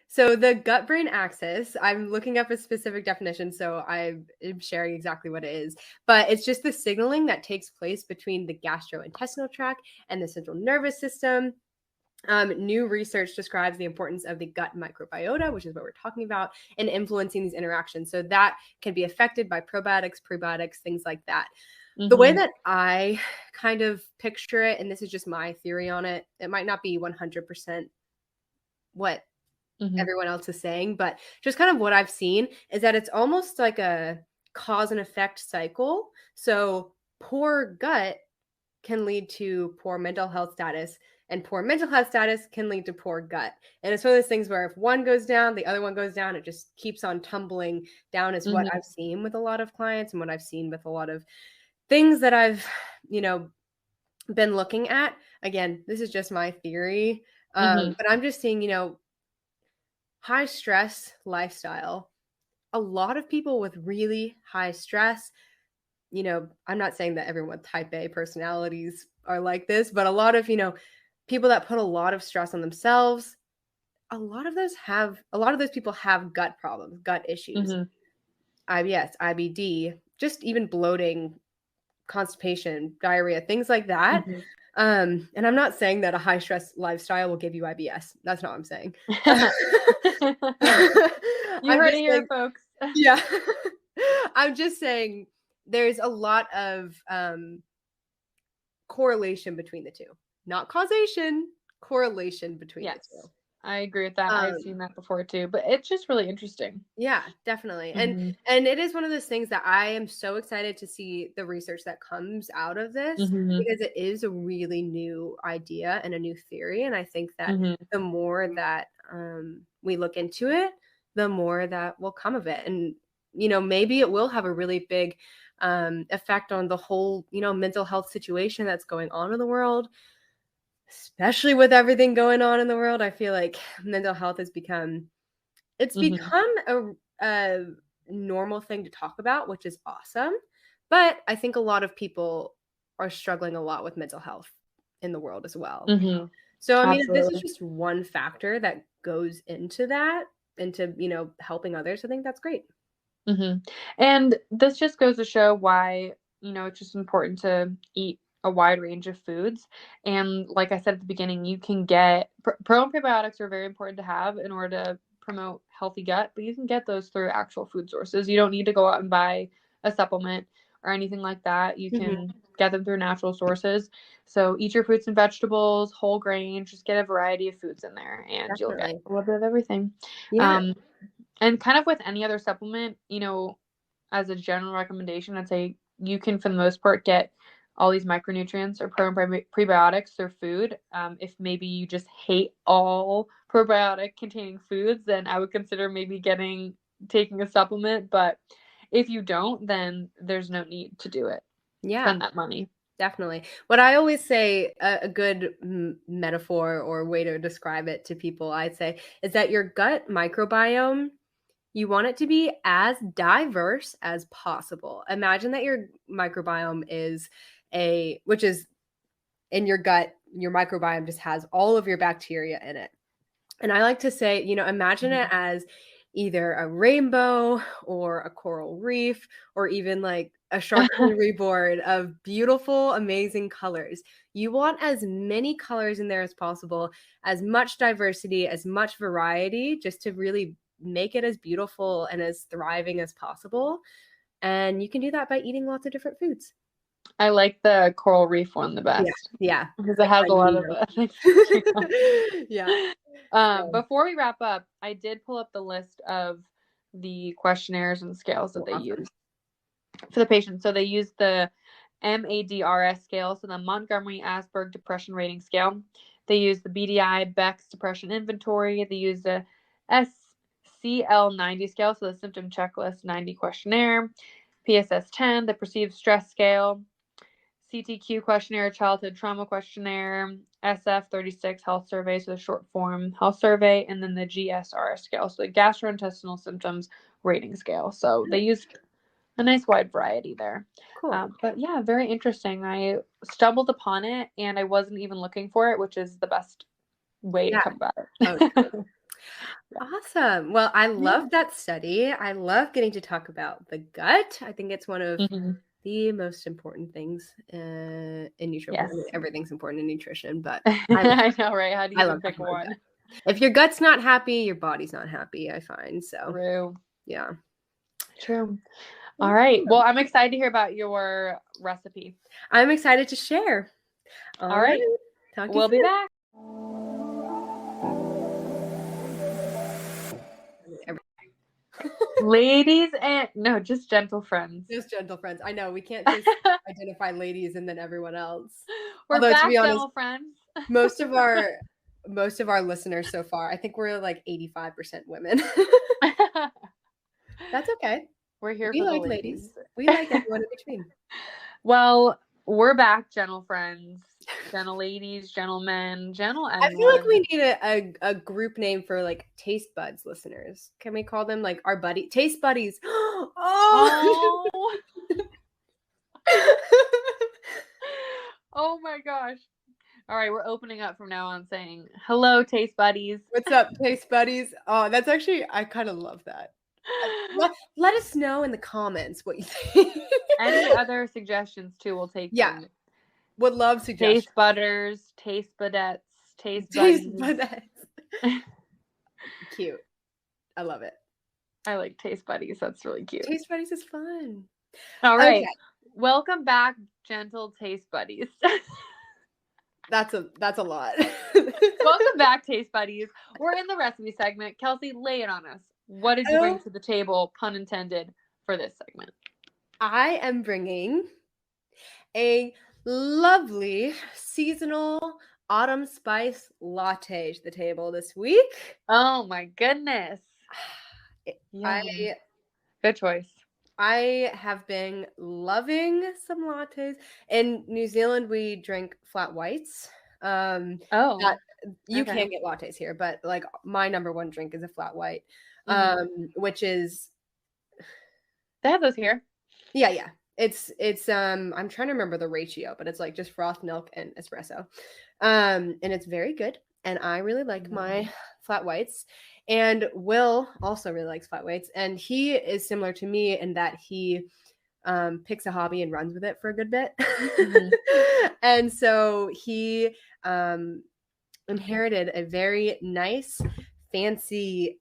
So the gut-brain axis, I'm looking up a specific definition, so I'm sharing exactly what it is, but it's just the signaling that takes place between the gastrointestinal tract and the central nervous system. New research describes the importance of the gut microbiota, which is what we're talking about, in influencing these interactions. So that can be affected by probiotics, prebiotics, things like that. The way that I kind of picture it, and this is just my theory on it, it might not be 100% what everyone else is saying, but just kind of what I've seen is that it's almost like a cause and effect cycle. So poor gut can lead to poor mental health status, and poor mental health status can lead to poor gut. And it's one of those things where if one goes down, the other one goes down. It just keeps on tumbling down, is what I've seen with a lot of clients and what I've seen with a lot of things that I've, been looking at. Again, this is just my theory. But I'm just seeing, high stress lifestyle. A lot of people with really high stress, I'm not saying that everyone with type A personalities are like this, but a lot of, people that put a lot of stress on themselves, a lot of those people have gut problems, gut issues, IBS, IBD, just even bloating, constipation, diarrhea, things like that. And I'm not saying that a high stress lifestyle will give you IBS. That's not what I'm saying. You I'm heard it just here, saying, folks. yeah. I'm just saying there's a lot of correlation between the two. Not causation, correlation between the Yes, two. I agree with that. I've seen that before too, but it's just really interesting. Yeah, definitely. Mhm. And it is one of those things that I am so excited to see the research that comes out of this, Mhm. because it is a really new idea and a new theory. And I think that Mhm. the more that we look into it, the more that will come of it. And, maybe it will have a really big effect on the whole, mental health situation that's going on in the world, especially with everything going on in the world. I feel like mental health has become it's Mhm. become a normal thing to talk about, which is awesome. But I think a lot of people are struggling a lot with mental health in the world as well. Mhm. So, I mean, if this is Absolutely. just one factor that goes into that, into, helping others, I think that's great. Mhm. And this just goes to show why, it's just important to eat a wide range of foods. And like I said at the beginning, you can get pro and probiotics are very important to have in order to promote healthy gut, but you can get those through actual food sources. You don't need to go out and buy a supplement or anything like that. You Mhm. can get them through natural sources. So eat your fruits and vegetables, whole grains, just get a variety of foods in there and you'll get Definitely. a little bit of everything. Yeah, Um, and kind of with any other supplement, as a general recommendation, I'd say you can, for the most part, get all these micronutrients or pro and prebiotics through food. If maybe you just hate all probiotic containing foods, then I would consider maybe taking a supplement. But if you don't, then there's no need to do it. yeah, Spend that money. definitely. What I always say, a good metaphor or way to describe it to people, I'd say, is that your gut microbiome, you want it to be as diverse as possible. Imagine that your microbiome which is in your gut, your microbiome just has all of your bacteria in it. And I like to say, imagine it Mhm. as either a rainbow or a coral reef or even like a charcuterie board of beautiful, amazing colors. You want as many colors in there as possible, as much diversity, as much variety, just to really make it as beautiful and as thriving as possible. And you can do that by eating lots of different foods. I like the coral reef one the Yeah, best yeah. because it Like has a finding lot of Nemo. things. Yeah. So, Before we wrap up, I did pull up the list of the questionnaires and scales that well, they awesome. use for the patient. So they use the MADRS scale, so the Montgomery Asberg Depression Rating Scale. They use the BDI Beck's Depression Inventory. They use the SCL-90 scale, so the Symptom Checklist 90 questionnaire. PSS-10, the Perceived Stress Scale. CTQ questionnaire, childhood trauma questionnaire, SF-36 health survey, so the short form health survey, and then the GSRS scale, so the gastrointestinal symptoms rating scale. So they used a nice wide variety there. Cool. But yeah, very interesting. I stumbled upon it and I wasn't even looking for it, which is the best way to Yeah. come about Oh, it. awesome. Well, I Yeah. love that study. I love getting to talk about the gut. I think it's one of Mhm. the most important things in nutrition. Well, I mean, Yes. everything's important in nutrition, but I know, right? How do you I love even pick talking about one? gut. If your gut's not happy, your body's not happy, I find. So, True. yeah. True. All right. Well, Awesome. I'm excited to hear about your recipe. I'm excited to share. All All right. right. Talk to you We'll be back. soon. Ladies and no, just gentle friends. Just gentle friends. I know we can't just identify ladies and then everyone else. We're Although to be back, honest, gentle friends. most of our most of our listeners so far, I think we're like 85% women. That's okay. We're here We for the like ladies. ladies. We like everyone in between. Well, we're back, gentle friends, gentle ladies, gentlemen, gentle I feel like anyone. we need a group name for like taste buds listeners. Can we call them like our buddy taste buddies? Oh. Oh, oh my gosh. All right, we're opening up from now on saying, hello, taste buddies. What's up, taste buddies? Oh, that's actually I kind of love that. Let us know in the comments what you think. Any other suggestions too, we'll take Yeah. them. Would love suggestions. Taste butters, taste budettes, taste Taste buddies. buds. Cute. I love it. I like taste buddies. That's really cute. Taste buddies is fun. All right. Okay. Welcome back, gentle taste buddies. That's a lot. Welcome back, taste buddies. We're in the recipe segment. Kelsey, lay it on us. What did you bring to the table, pun intended, for this segment? I am bringing a lovely seasonal autumn spice latte to the table this week. Oh my goodness. Good choice. I have been loving some lattes. In New Zealand, we drink flat whites. You can get lattes here, but like my number one drink is a flat white, which is. They have those here. Yeah. It's I'm trying to remember the ratio, but it's like just froth milk and espresso. And it's very good. And I really like my flat whites. And Will also really likes flat whites. And he is similar to me in that he picks a hobby and runs with it for a good bit. And so he inherited a very nice, fancy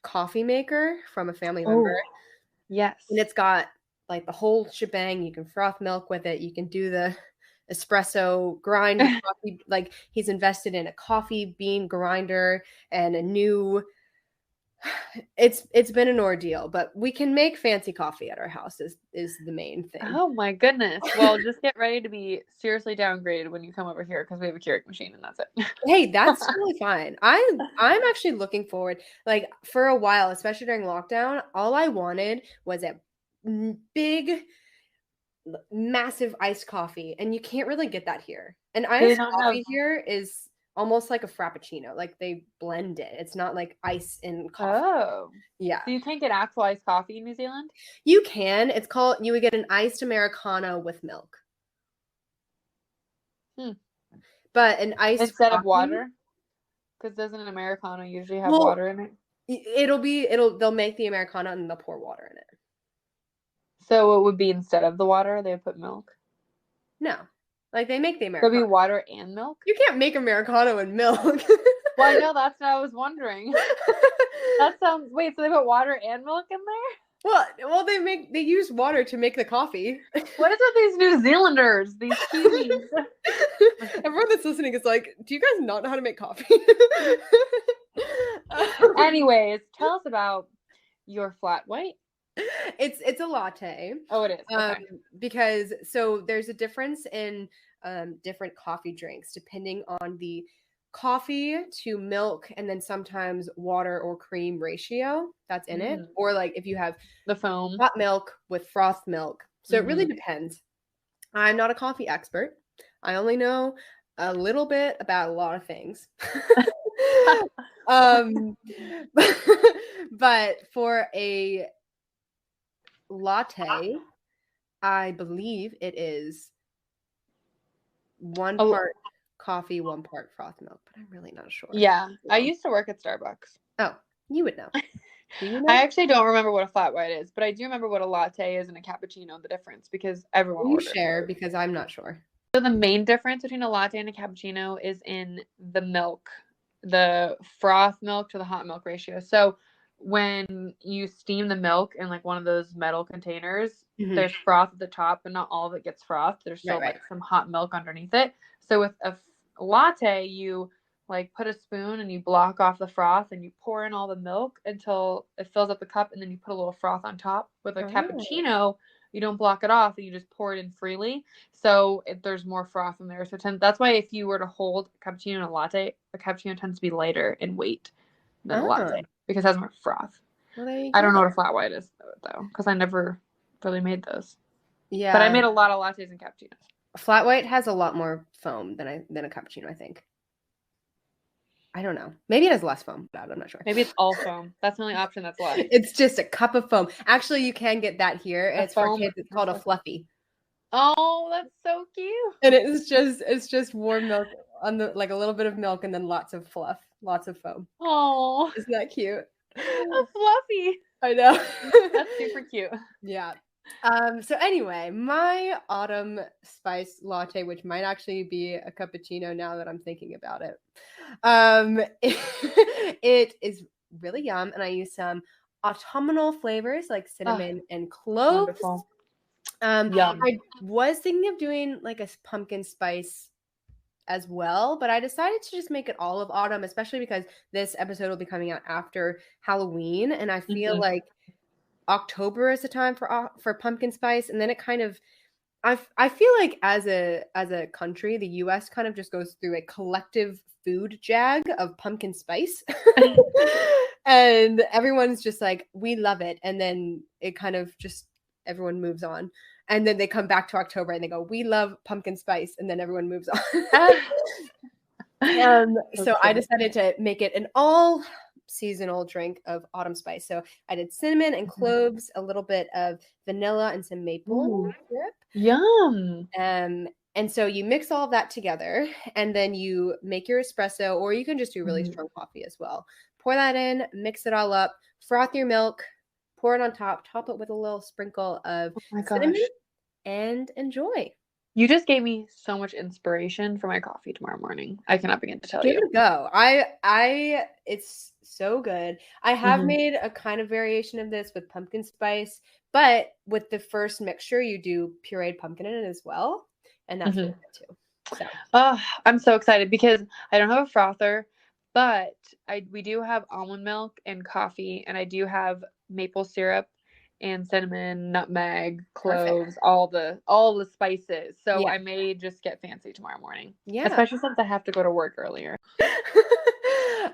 coffee maker from a family member. Yes. And it's got like the whole shebang. You can froth milk with it. You can do the espresso grind coffee. Like he's invested in a coffee bean grinder and a new. It's been an ordeal, but we can make fancy coffee at our house is the main thing. Oh my goodness. Well, just get ready to be seriously downgraded when you come over here because we have a Keurig machine and that's it. Hey, that's totally fine. I'm actually looking forward. Like for a while, especially during lockdown, all I wanted was a big, massive iced coffee, and you can't really get that here. And iced coffee here is almost like a frappuccino. Like they blend it. It's not like ice in coffee. Oh. Yeah. So you can't get actual iced coffee in New Zealand? You can. You would get an iced Americano with milk. But an iced instead coffee, of water? Because doesn't an Americano usually have water in it? They'll make the Americano and they'll pour water in it. So it would be instead of the water, they would put milk? No. Like they make the Americano. It'll be water and milk? You can't make Americano and milk. Well, I know, that's what I was wondering. Wait, so they put water and milk in there? Well, they use water to make the coffee. What is with these New Zealanders, these Kiwis? Everyone that's listening is like, do you guys not know how to make coffee? Anyways, tell us about your flat white. It's a latte. Oh, it is. Okay. Because so there's a difference in different coffee drinks depending on the coffee to milk and then sometimes water or cream ratio that's in it, or like if you have the foam hot milk with froth milk. So it really depends. I'm not a coffee expert. I only know a little bit about a lot of things. But for a latte, I believe it is 1 part coffee, 1 part froth milk, but I'm really not sure. Yeah, I used to work at Starbucks. Oh, you would know. Do you know? I actually don't remember what a flat white is, but I do remember what a latte is and a cappuccino, the difference, because everyone orders. You share, because I'm not sure. So the main difference between a latte and a cappuccino is in the milk, the froth milk to the hot milk ratio. So when you steam the milk in like one of those metal containers, there's froth at the top, but not all of it gets froth. There's still like some hot milk underneath it. So with a latte, you like put a spoon and you block off the froth and you pour in all the milk until it fills up the cup, and then you put a little froth on top. With a cappuccino, you don't block it off and you just pour it in freely. So there's more froth in there. So that's why if you were to hold a cappuccino and a latte, a cappuccino tends to be lighter in weight than a latte because it has more froth. Well, I don't know what a flat white is though, because I never really made those. Yeah, but I made a lot of lattes and cappuccinos. Flat white has a lot more foam than a cappuccino, I think. I don't know. Maybe it has less foam, but I'm not sure. Maybe it's all foam. That's the only option that's left. It's just a cup of foam. Actually, you can get that here. It's for kids. It's called a fluffy. Oh, that's so cute. And it's just warm milk on the like a little bit of milk and then lots of fluff, lots of foam. Oh, isn't that cute? A fluffy. I know. That's super cute. Yeah. So anyway, my autumn spice latte, which might actually be a cappuccino now that I'm thinking about it. It is really yum, and I use some autumnal flavors like Oh, cinnamon and cloves. wonderful. Yum. I was thinking of doing like a pumpkin spice as well, but I decided to just make it all of autumn, especially because this episode will be coming out after Halloween, and I feel like October is the time for pumpkin spice, and then it kind of I feel like as a country, the US kind of just goes through a collective food jag of pumpkin spice. And everyone's just like, we love it. And then it kind of just everyone moves on. And then they come back to October and they go, we love pumpkin spice, and then everyone moves on. So I decided to make it an all seasonal drink of autumn spice. So I did cinnamon and cloves, a little bit of vanilla, and some maple syrup. Yum. And so you mix all of that together, and then you make your espresso, or you can just do really strong coffee as well. Pour that in, mix it all up, froth your milk, pour it on top it with a little sprinkle of cinnamon, and enjoy. You just gave me so much inspiration for my coffee tomorrow morning. I cannot begin to tell Give you. it a go. It's so good. I have made a kind of variation of this with pumpkin spice, but with the first mixture, you do pureed pumpkin in it as well, and that's really good too. So. Oh, I'm so excited because I don't have a frother, but we do have almond milk and coffee, and I do have maple syrup and cinnamon, nutmeg, cloves, all the spices. So I may just get fancy tomorrow morning. Yeah. Especially since I have to go to work earlier.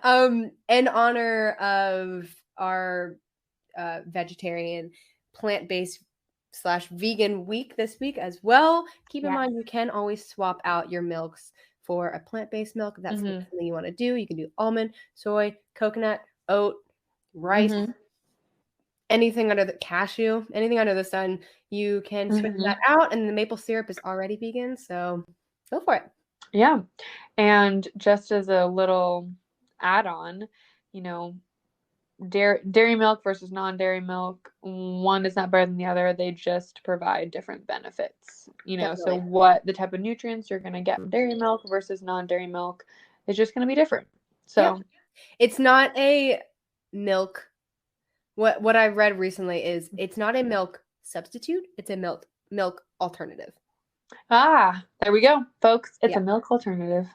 In honor of our vegetarian, plant-based / vegan week this week as well, keep in mind you can always swap out your milks for a plant-based milk if that's something you want to do. You can do almond, soy, coconut, oat, rice, anything under the cashew, anything under the sun. You can switch that out, and the maple syrup is already vegan, so go for it. Yeah. And just as a little add-on, dairy milk versus non-dairy milk, one is not better than the other. They just provide different benefits. So what the type of nutrients you're going to get from dairy milk versus non-dairy milk is just going to be different. So it's not a milk. What I've read recently is it's not a milk substitute. It's a milk alternative. Ah, there we go, folks. It's a milk alternative.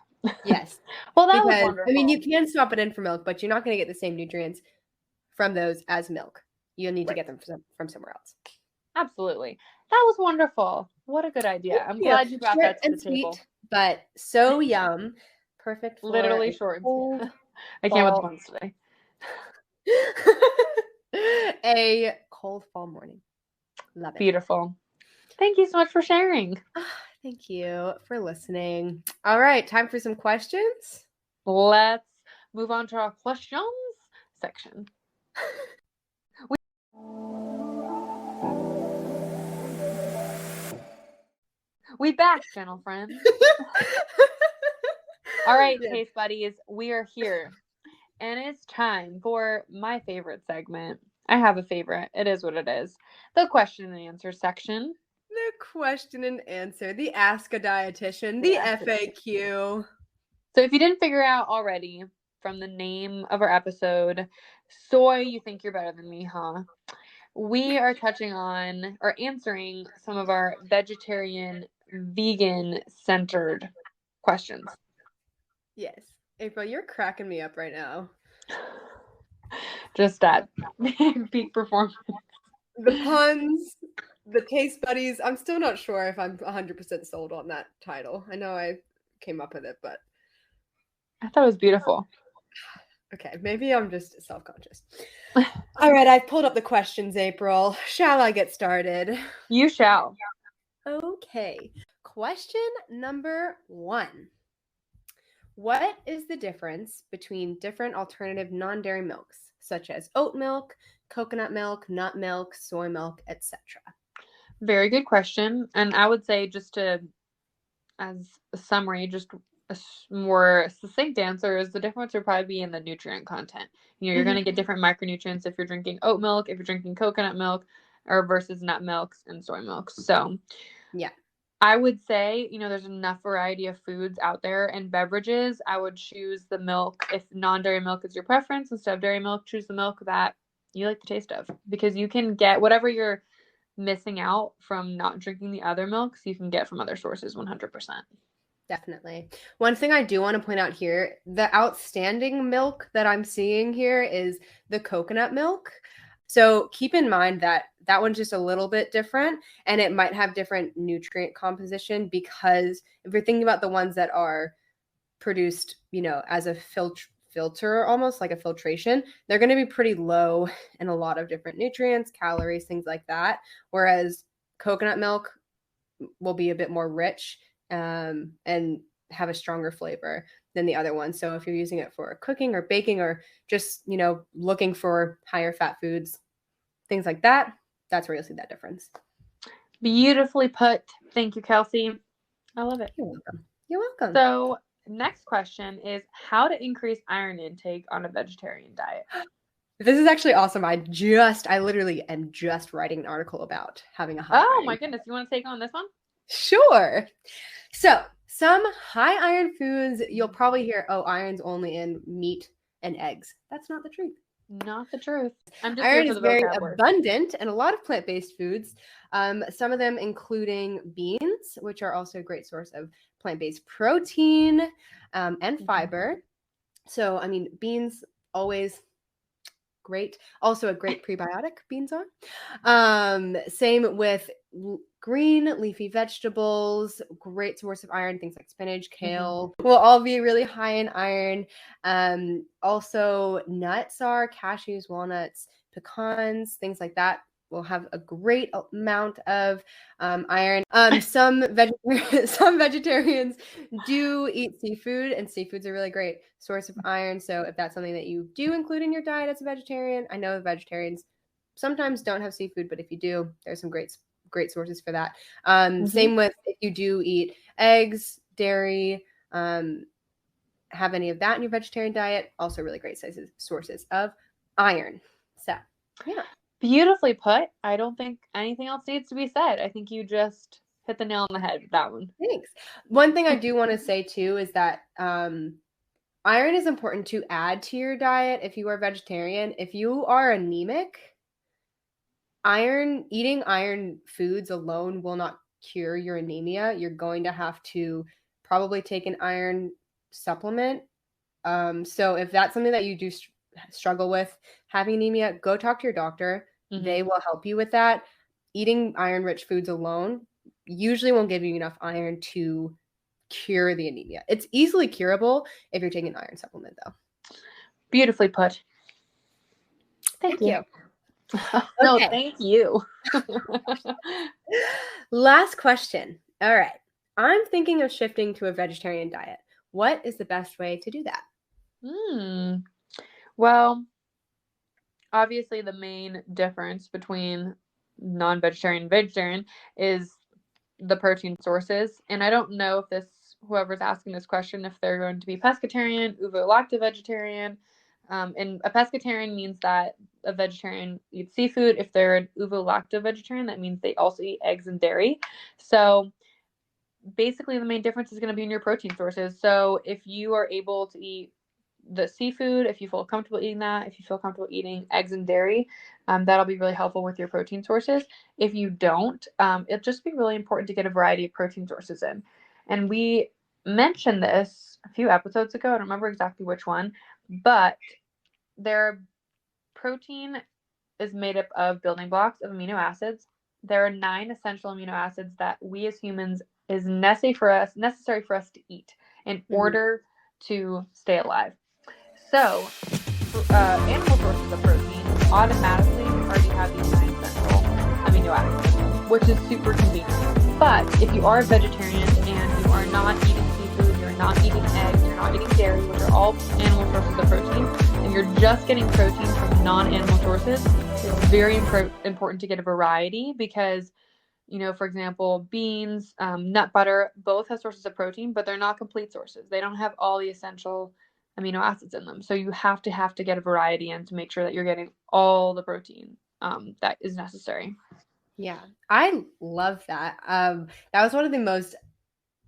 Yes. Well, that was wonderful. I mean, you can swap it in for milk, but you're not going to get the same nutrients from those as milk. You'll need to get them from somewhere else. Absolutely. That was wonderful. What a good idea. I'm glad you brought that to the table. Sweet, but so yum. Perfect for literally short. I can't with puns today. A cold fall morning. Love it. Beautiful. Thank you so much for sharing. Thank you for listening. All right, time for some questions. Let's move on to our questions section. We back, channel friends. All right, taste buddies, we are here. And it's time for my favorite segment. I have a favorite. It is what it is. The question and answer section. The question and answer. The Ask a Dietitian. The FAQ. So if you didn't figure out already from the name of our episode, soy, you think you're better than me, huh? We are touching on or answering some of our vegetarian, vegan-centered questions. Yes. April, you're cracking me up right now. Just that peak performance. The puns, the taste buddies. I'm still not sure if I'm 100% sold on that title. I know I came up with it, but I thought it was beautiful. Okay, maybe I'm just self-conscious. All right, I've pulled up the questions, April. Shall I get started? You shall. Okay. Question number 1. What is the difference between different alternative non-dairy milks, such as oat milk, coconut milk, nut milk, soy milk, etc.? Very good question. And I would say, just to, as a summary, just a more succinct answer is the difference would probably be in the nutrient content. You're going to get different micronutrients if you're drinking oat milk, if you're drinking coconut milk, or versus nut milks and soy milks. So Yeah. I would say, there's enough variety of foods out there, and beverages, I would choose the milk. If non-dairy milk is your preference, instead of dairy milk, choose the milk that you like the taste of, because you can get whatever you're missing out from not drinking the other milks, you can get from other sources 100%. Definitely. One thing I do want to point out here, the outstanding milk that I'm seeing here is the coconut milk. So keep in mind that that one's just a little bit different, and it might have different nutrient composition, because if you're thinking about the ones that are produced, as a filter, almost like a filtration, they're going to be pretty low in a lot of different nutrients, calories, things like that. Whereas coconut milk will be a bit more rich and have a stronger flavor than the other one. So if you're using it for cooking or baking, or just, looking for higher fat foods, things like that, that's where you'll see that difference. Beautifully put. Thank you, Kelsey. I love it. You're welcome. You're welcome. So next question is how to increase iron intake on a vegetarian diet. This is actually awesome. I literally am just writing an article about having a high Oh iron my goodness. You want to take on this one? Sure. So some high iron foods, you'll probably hear, oh, iron's only in meat and eggs. That's not the truth. Not the truth. Iron is very abundant in a lot of plant-based foods. Some of them including beans, which are also a great source of plant-based protein and fiber. So, beans always great. Also a great prebiotic, beans are. Same with green leafy vegetables, great source of iron. Things like spinach, kale will all be really high in iron. Also nuts are cashews, walnuts, pecans, things like that will have a great amount of iron. Some vegetarians do eat seafood, and seafood's a really great source of iron. So if that's something that you do include in your diet as a vegetarian, I know vegetarians sometimes don't have seafood, but if you do, there's some great sources for that. Same with if you do eat eggs, dairy, have any of that in your vegetarian diet, also really great sources of iron. So, yeah. Beautifully put. I don't think anything else needs to be said. I think you just hit the nail on the head with that one. Thanks. One thing I do want to say too is that iron is important to add to your diet if you are vegetarian. If you are anemic, eating iron foods alone will not cure your anemia. You're going to have to probably take an iron supplement. So if that's something that you do struggle with, having anemia, go talk to your doctor. They will help you with that. Eating iron-rich foods alone usually won't give you enough iron to cure the anemia. It's easily curable if you're taking an iron supplement, though. Beautifully put. Thank you. No, thank you. Last question. All right. I'm thinking of shifting to a vegetarian diet. What is the best way to do that? Well, obviously the main difference between non-vegetarian and vegetarian is the protein sources. And I don't know if whoever's asking this question, if they're going to be pescatarian, ovo-lacto-vegetarian. And a pescatarian means that a vegetarian eats seafood. If they're an ovo-lacto-vegetarian, that means they also eat eggs and dairy. So basically the main difference is going to be in your protein sources. So if you are able to eat the seafood, if you feel comfortable eating that, if you feel comfortable eating eggs and dairy, that'll be really helpful with your protein sources. If you don't, it'll just be really important to get a variety of protein sources in. And we mentioned this a few episodes ago. I don't remember exactly which one, but their protein is made up of building blocks of amino acids. There are 9 essential amino acids that we as humans is necessary for us to eat in order to stay alive. So, animal sources of protein automatically already have these 9 essential amino acids, which is super convenient. But if you are a vegetarian and you are not eating seafood, you're not eating eggs, you're not eating dairy, which are all animal sources of protein, and you're just getting protein from non-animal sources, it's very important to get a variety because, for example, beans, nut butter, both have sources of protein, but they're not complete sources. They don't have all the essential amino acids in them. So you have to get a variety in to make sure that you're getting all the protein that is necessary. Yeah, I love that. That was one of the most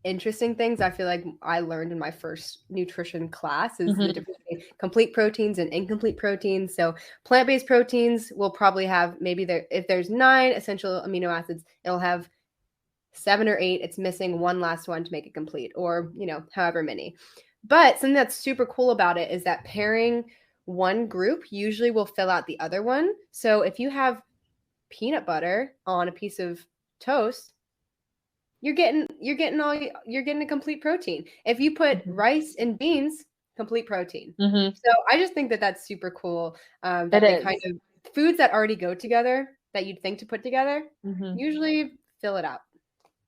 interesting things I feel like I learned in my first nutrition class is the difference between complete proteins and incomplete proteins. So plant-based proteins will probably have maybe if there's 9 essential amino acids, it'll have 7 or 8. It's missing one last one to make it complete, or however many. But something that's super cool about it is that pairing one group usually will fill out the other one. So if you have peanut butter on a piece of toast, you're getting a complete protein. If you put rice and beans, complete protein. So I just think that that's super cool, that they kind of foods that already go together that you'd think to put together usually fill it out.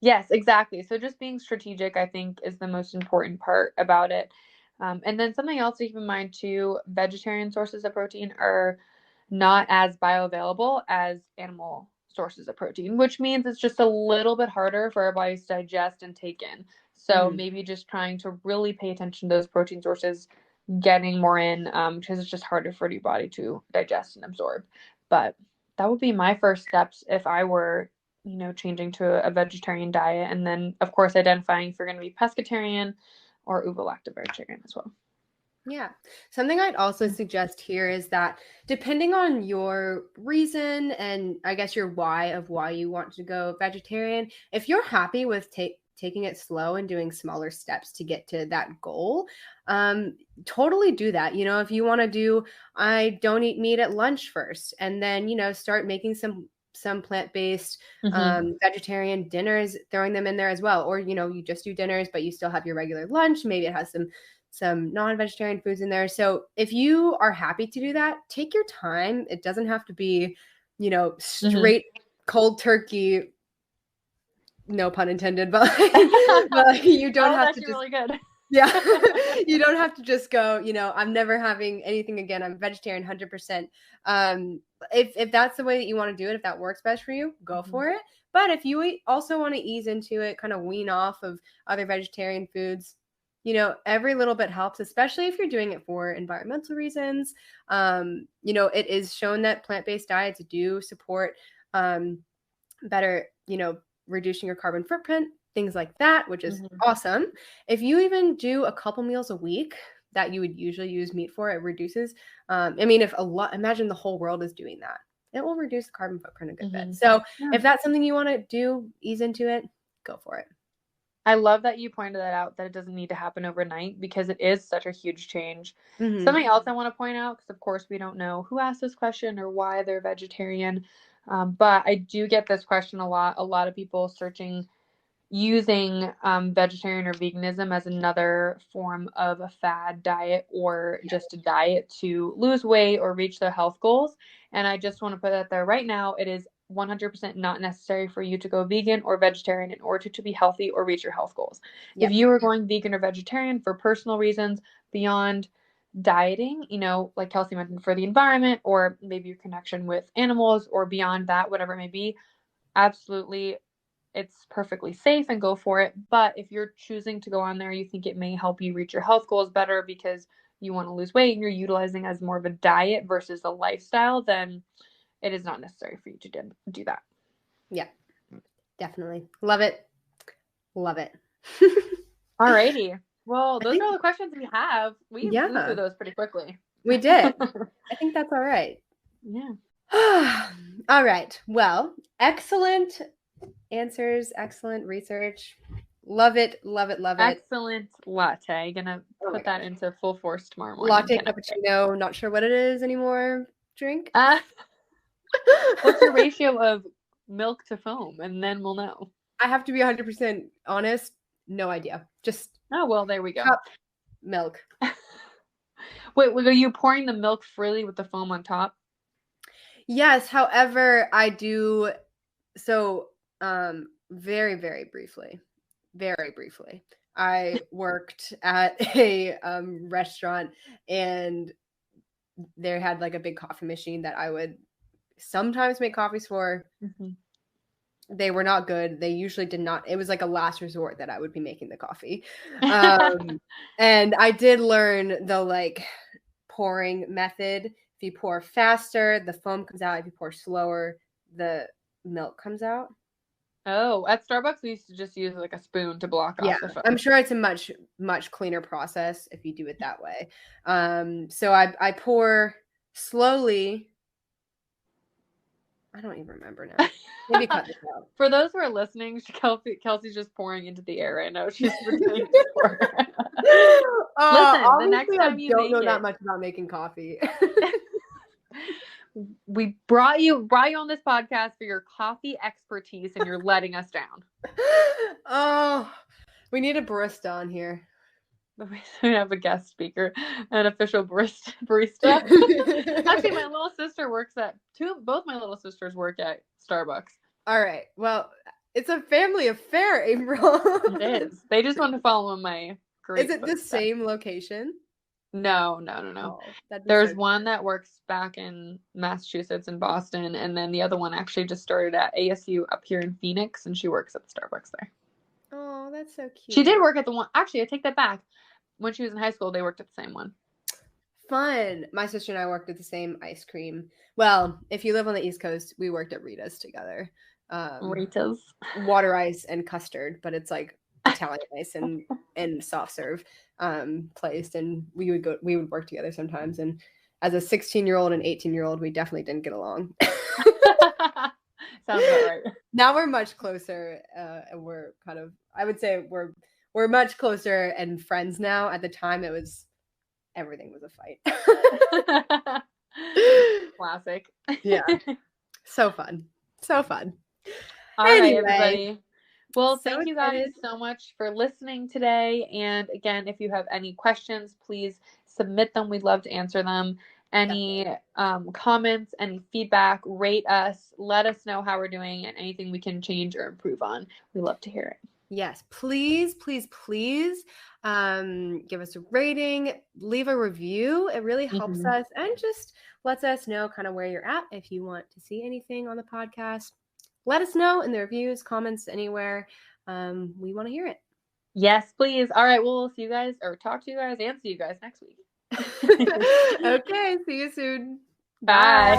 Yes, exactly. So just being strategic, I think, is the most important part about it. And then something else to keep in mind too, vegetarian sources of protein are not as bioavailable as animal sources of protein, which means it's just a little bit harder for our bodies to digest and take in. So maybe just trying to really pay attention to those protein sources, getting more in, because it's just harder for your body to digest and absorb. But that would be my first steps if I were changing to a vegetarian diet, and then of course identifying if you're going to be pescatarian or ovo-lacto-vegetarian as well. Yeah. Something I'd also suggest here is that depending on your reason and I guess your why of why you want to go vegetarian, if you're happy with taking it slow and doing smaller steps to get to that goal, totally do that. If you want to do, I don't eat meat at lunch first, and then, start making some plant-based vegetarian dinners, throwing them in there as well. Or, you just do dinners, but you still have your regular lunch. Maybe it has some non-vegetarian foods in there. So if you are happy to do that, take your time. It doesn't have to be, straight cold turkey, no pun intended, but you don't have to just really good. Yeah. You don't have to just go, I'm never having anything again. I'm vegetarian 100%. If that's the way that you want to do it, if that works best for you, go for it. But if you also want to ease into it, kind of wean off of other vegetarian foods, every little bit helps, especially if you're doing it for environmental reasons. It is shown that plant-based diets do support better, reducing your carbon footprint, things like that, which is awesome. If you even do a couple meals a week that you would usually use meat for, it reduces. Imagine the whole world is doing that. It will reduce the carbon footprint a good bit. So if that's something you want to do, ease into it, go for it. I love that you pointed that out, that it doesn't need to happen overnight, because it is such a huge change. Something else I want to point out, because of course we don't know who asked this question or why they're vegetarian, but I do get this question a lot. A lot of people using vegetarian or veganism as another form of a fad diet or just a diet to lose weight or reach their health goals. And I just want to put that there right now. It is 100% not necessary for you to go vegan or vegetarian in order to be healthy or reach your health goals. If you are going vegan or vegetarian for personal reasons beyond dieting, like Kelsey mentioned, for the environment or maybe your connection with animals or beyond that, whatever it may be, absolutely, it's perfectly safe and go for it. But if you're choosing to go on there, you think it may help you reach your health goals better because you want to lose weight and you're utilizing as more of a diet versus a lifestyle, then it is not necessary for you to do that. Yeah, definitely. Love it. Love it. Alrighty. Well, those are all the questions we have. We flew through those pretty quickly. We did. I think that's all right. Yeah. All right. Well, excellent answers, excellent research. Love it, love it, love it. Excellent latte. Gonna put that into full force tomorrow morning. Latte cappuccino, not sure what it is anymore. Drink. What's your ratio of milk to foam? And then we'll know. I have to be 100% honest. No idea. Just well, there we go. Cup milk. Wait, are you pouring the milk freely with the foam on top? Yes. However, I do. So, very, very briefly, I worked at a restaurant, and they had like a big coffee machine that I would sometimes make coffees for. They were not good. They usually did not. It was like a last resort that I would be making the coffee. And I did learn the pouring method If you pour faster, the foam comes out. If you pour slower, the milk comes out. Oh, at Starbucks, we used to just use like a spoon to block off the foam. I'm sure it's a much, much cleaner process if you do it that way. So I pour slowly. I don't even remember now. Maybe cut this out. For those who are listening, Kelsey's just pouring into the air right now. She's pretending to pour. Listen, the next time you don't know that much about making coffee. We brought you on this podcast for your coffee expertise, and you're letting us down. Oh, we need a barista on here. We have a guest speaker, an official barista. Actually, my little sister works at both my little sisters work at Starbucks. All right. Well, it's a family affair, April. It is. They just want to follow in my great Is it the same location? No. Oh, There's one that works back in Massachusetts and Boston, and then the other one actually just started at ASU up here in Phoenix, and she works at the Starbucks there. Oh, that's so cute. She did work at the one. Actually, I take that back. When she was in high school, they worked at the same one. Fun. My sister and I worked at the same ice cream. Well, if you live on the East Coast, we worked at Rita's together. Rita's. Water ice and custard, but it's like Italian ice and soft serve placed, and we would work together sometimes. And as a 16-year-old and 18-year-old, we definitely didn't get along. Sounds about right. Now we're much closer, and we're kind of, I would say we're much closer and friends now. At the time, everything was a fight. Classic. Yeah. So fun. All right, everybody. Well, thank you guys so much for listening today. And again, if you have any questions, please submit them. We'd love to answer them. Any comments, any feedback, rate us, let us know how we're doing and anything we can change or improve on. We love to hear it. Yes, please give us a rating, leave a review. It really helps us and just lets us know kind of where you're at. If you want to see anything on the podcast, let us know in the reviews, comments, anywhere. We want to hear it. Yes, please. All right, we'll see you guys or talk to you guys and see you guys next week. Okay, see you soon. Bye.